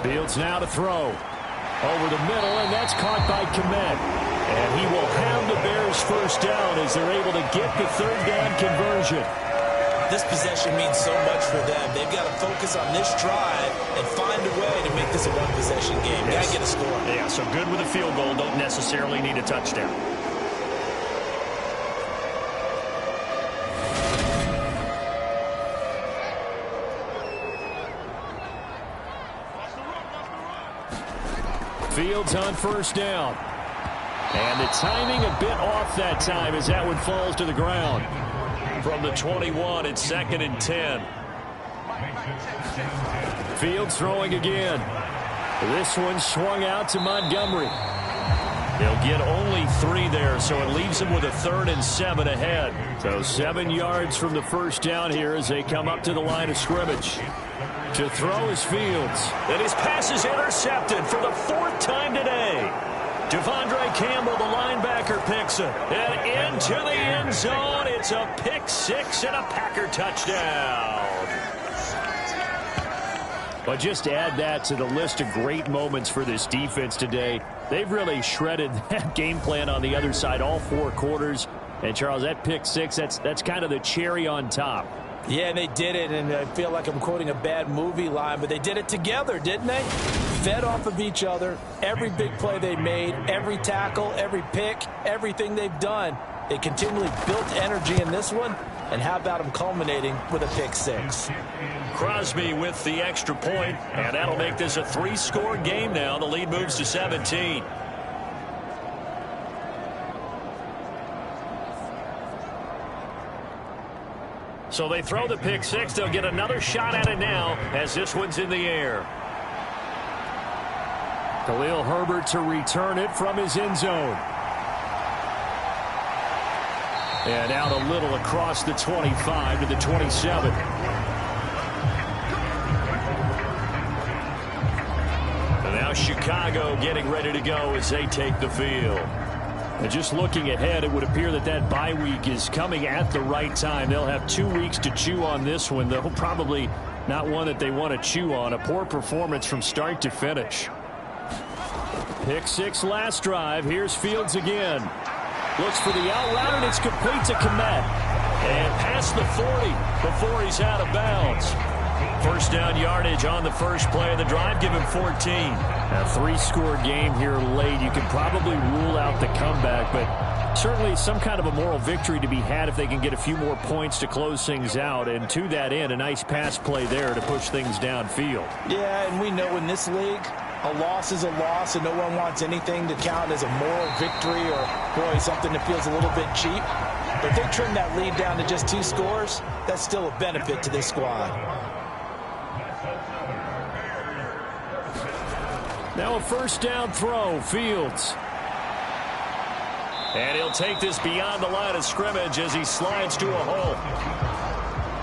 Fields now to throw. Over the middle, and that's caught by Kmet. And he will have the Bears 1st down as they're able to get the 3rd down conversion. This possession means so much for them. They've got to focus on this drive and find a way to make this a 1-possession game. Got to get a score. Yeah, so good with a field goal. Don't necessarily need a touchdown. Fields on 1st down. And the timing a bit off that time as that one falls to the ground. From the 21, it's 2nd and 10. Fields throwing again. This one swung out to Montgomery. They'll get only 3 there, so it leaves them with a 3rd and 7 ahead. So 7 yards from the 1st down here as they come up to the line of scrimmage. To throw is Fields. And his pass is intercepted for the 4th time today. Devondre Campbell, the linebacker, picks it. And into the end zone. It's a pick 6 and a Packer touchdown. But just add that to the list of great moments for this defense today. They've really shredded that game plan on the other side all 4 quarters. And, Charles, that pick 6, that's kind of the cherry on top. Yeah, and they did it, and I feel like I'm quoting a bad movie line, but they did it together, didn't they? Fed off of each other, every big play they made, every tackle, every pick, everything they've done. They continually built energy in this one, and how about them culminating with a pick 6? Crosby with the extra point, and that'll make this a 3-score game now. The lead moves to 17. So they throw the pick 6. They'll get another shot at it now as this one's in the air. Khalil Herbert to return it from his end zone. And out a little across the 25 to the 27. And now Chicago getting ready to go as they take the field. And just looking ahead, it would appear that that bye week is coming at the right time. They'll have 2 weeks to chew on this one. They'll probably not one that they want to chew on. A poor performance from start to finish. Pick 6 last drive. Here's Fields again. Looks for the out route, and it's complete to Kmet. And past the 40 before he's out of bounds. First down yardage on the first play of the drive. Give him 14. A 3-score game here late. You can probably rule out the comeback, but certainly some kind of a moral victory to be had if they can get a few more points to close things out. And to that end, a nice pass play there to push things downfield. Yeah, and we know in this league, a loss is a loss, and no one wants anything to count as a moral victory or, boy, something that feels a little bit cheap. But if they trim that lead down to just 2 scores, that's still a benefit to this squad. Now a first down throw, Fields. And he'll take this beyond the line of scrimmage as he slides to a hole.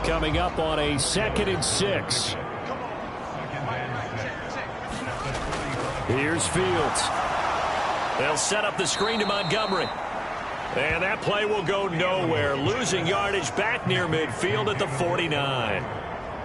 Coming up on a 2nd and 6. Here's Fields. They'll set up the screen to Montgomery. And that play will go nowhere. Losing yardage back near midfield at the 49.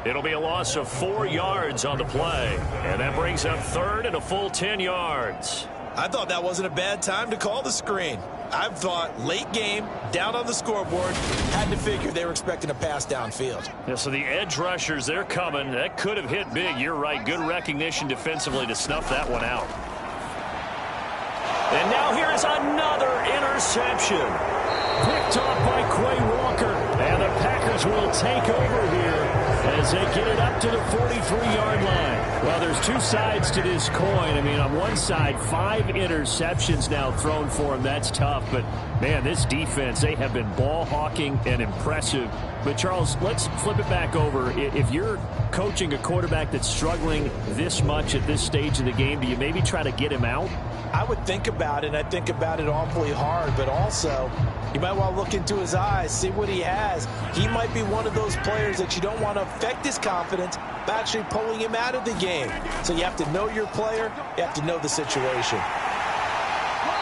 It'll be a loss of 4 yards on the play. And that brings up 3rd and a full 10 yards. I thought that wasn't a bad time to call the screen. I thought late game, down on the scoreboard, had to figure they were expecting a pass downfield. Yeah, so the edge rushers, they're coming. That could have hit big. You're right. Good recognition defensively to snuff that one out. And now here is another interception. Picked off by Quay Walker. And the Packers will take over here as they get it up to the 43-yard line. Well, there's 2 sides to this coin. I mean, on one side, 5 interceptions now thrown for him. That's tough. But, man, this defense, they have been ball hawking and impressive. But, Charles, let's flip it back over. If you're coaching a quarterback that's struggling this much at this stage of the game, do you maybe try to get him out? I would think about it, and I think about it awfully hard, but also you might want to look into his eyes, see what he has. He might be one of those players that you don't want to affect his confidence by actually pulling him out of the game. So you have to know your player, you have to know the situation.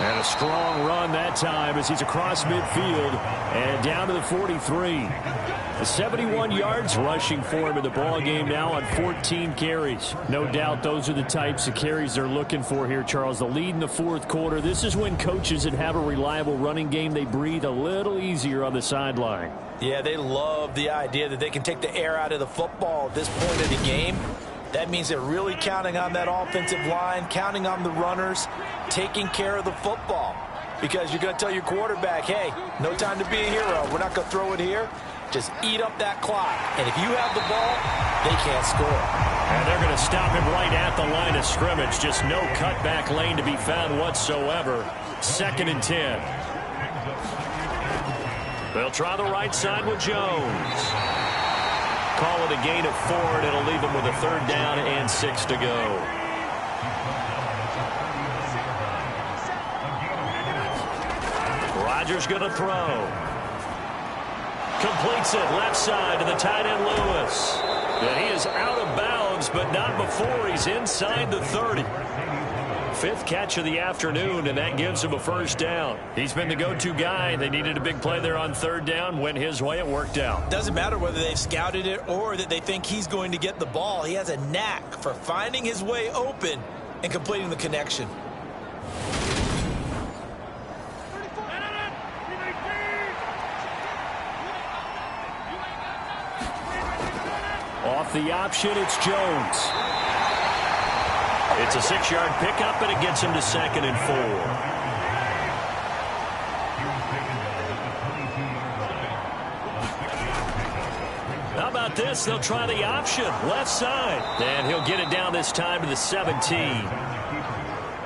And a strong run that time as he's across midfield and down to the 43. 71 yards rushing for him in the ball game now on 14 carries. No doubt those are the types of carries they're looking for here, Charles. The lead in the 4th quarter. This is when coaches that have a reliable running game, they breathe a little easier on the sideline. Yeah, they love the idea that they can take the air out of the football at this point of the game. That means they're really counting on that offensive line, counting on the runners, taking care of the football. Because you're going to tell your quarterback, hey, no time to be a hero. We're not going to throw it here. Just eat up that clock. And if you have the ball, they can't score. And they're going to stop him right at the line of scrimmage. Just no cutback lane to be found whatsoever. 2nd and 10. They'll try the right side with Jones. Call it a gain of 4, and it'll leave him with a 3rd down and 6 to go. Rodgers going to throw. Completes it left side to the tight end Lewis. And he is out of bounds, but not before he's inside the 30. 5th catch of the afternoon, and that gives him a 1st down. He's been the go-to guy. They needed a big play there on 3rd down. Went his way. It worked out. Doesn't matter whether they've scouted it or that they think he's going to get the ball. He has a knack for finding his way open and completing the connection. Off the option, it's Jones. It's a 6-yard pickup, and it gets him to 2nd and 4. How about this? They'll try the option, left side. And he'll get it down this time to the 17.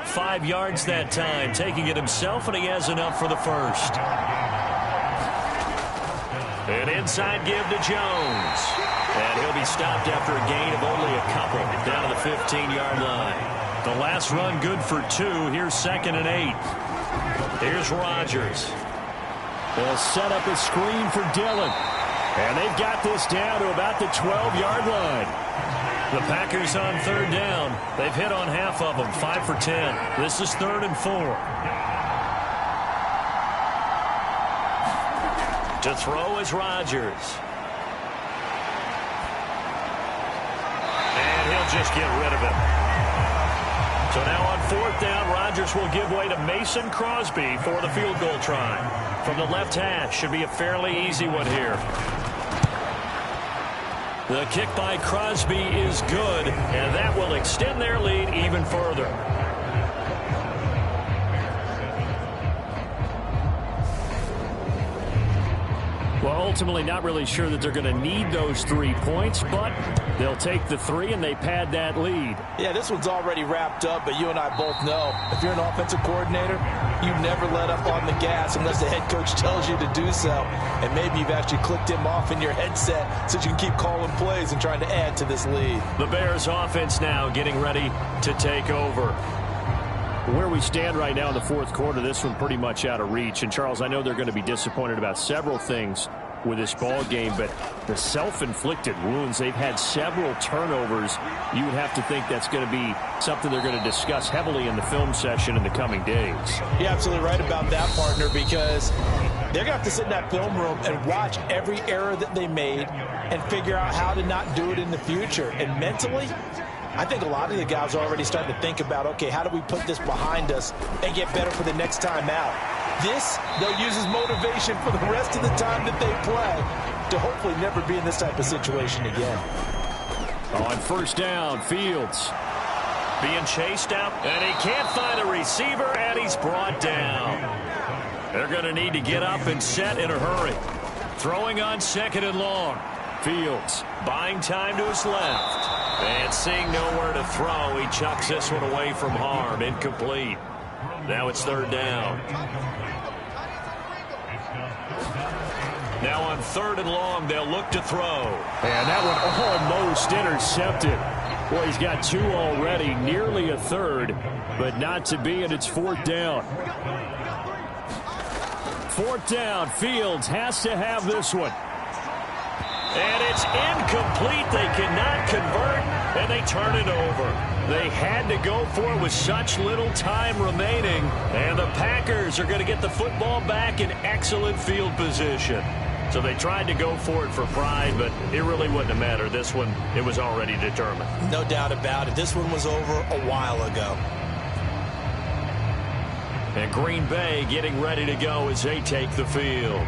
5 yards that time, taking it himself, and he has enough for the 1st. An inside give to Jones. And he'll be stopped after a gain of only a couple, down to the 15-yard line. The last run good for 2. Here's 2nd and 8. Here's Rodgers. They'll set up a screen for Dillon. And they've got this down to about the 12-yard line. The Packers on 3rd down. They've hit on half of them, 5 for 10. This is 3rd and 4. To throw is Rodgers. And he'll just get rid of it. So now on 4th down, Rodgers will give way to Mason Crosby for the field goal try. From the left hash, should be a fairly easy one here. The kick by Crosby is good, and that will extend their lead even further. Well, ultimately not really sure that they're going to need those 3 points, but they'll take the 3 and they pad that lead. Yeah, this one's already wrapped up, but you and I both know if you're an offensive coordinator, you never let up on the gas unless the head coach tells you to do so. And maybe you've actually clicked him off in your headset so you can keep calling plays and trying to add to this lead. The Bears offense now getting ready to take over. Where we stand right now in the 4th quarter, this one pretty much out of reach. And, Charles, I know they're going to be disappointed about several things with this ball game, but the self-inflicted wounds, they've had several turnovers. You would have to think that's going to be something they're going to discuss heavily in the film session in the coming days. You're absolutely right about that, partner, because they're going to have to sit in that film room and watch every error that they made and figure out how to not do it in the future. And mentally, I think a lot of the guys are already starting to think about, okay, how do we put this behind us and get better for the next time out? This, they'll use as motivation for the rest of the time that they play to hopefully never be in this type of situation again. On 1st down, Fields being chased out, and he can't find a receiver, and he's brought down. They're going to need to get up and set in a hurry. Throwing on 2nd and long. Fields buying time to his left. And seeing nowhere to throw, he chucks this one away from harm. Incomplete. Now it's 3rd down. Now on 3rd and long, they'll look to throw. And that one almost intercepted. Well, he's got 2 already, nearly a 3rd, but not to be, and it's 4th down. 4th down, Fields has to have this one. And it's incomplete. They cannot convert, and they turn it over. They had to go for it with such little time remaining, and the Packers are going to get the football back in excellent field position. So they tried to go for it for pride, but it really wouldn't have mattered. This one, it was already determined. No doubt about it. This one was over a while ago. And Green Bay getting ready to go as they take the field.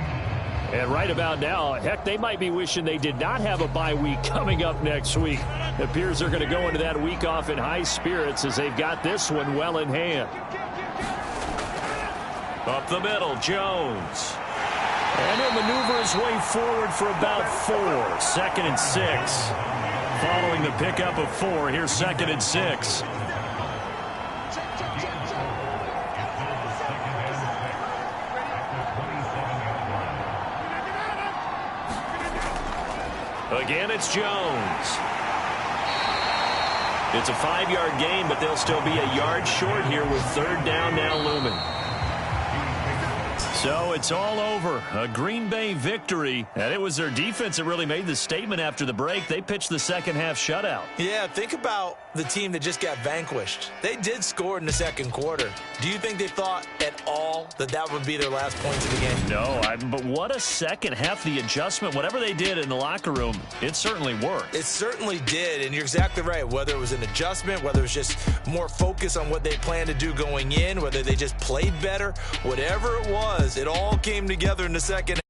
And right about now, heck, they might be wishing they did not have a bye week coming up next week. It appears they're going to go into that week off in high spirits as they've got this one well in hand. Up the middle, Jones. And he'll maneuver his way forward for about 4. 2nd and 6. Following the pickup of 4, here's 2nd and 6. Again, it's Jones. It's a 5-yard gain, but they'll still be a yard short here with 3rd down now looming. So it's all over. A Green Bay victory, and it was their defense that really made the statement after the break. They pitched the second half shutout. Yeah, think about the team that just got vanquished. They did score in the 2nd quarter. Do you think they thought at all that that would be their last points of the game? No, but what a second half. The adjustment, whatever they did in the locker room, it certainly worked. It certainly did, and you're exactly right. Whether it was an adjustment, whether it was just more focus on what they planned to do going in, whether they just played better, whatever it was, it all came together in the second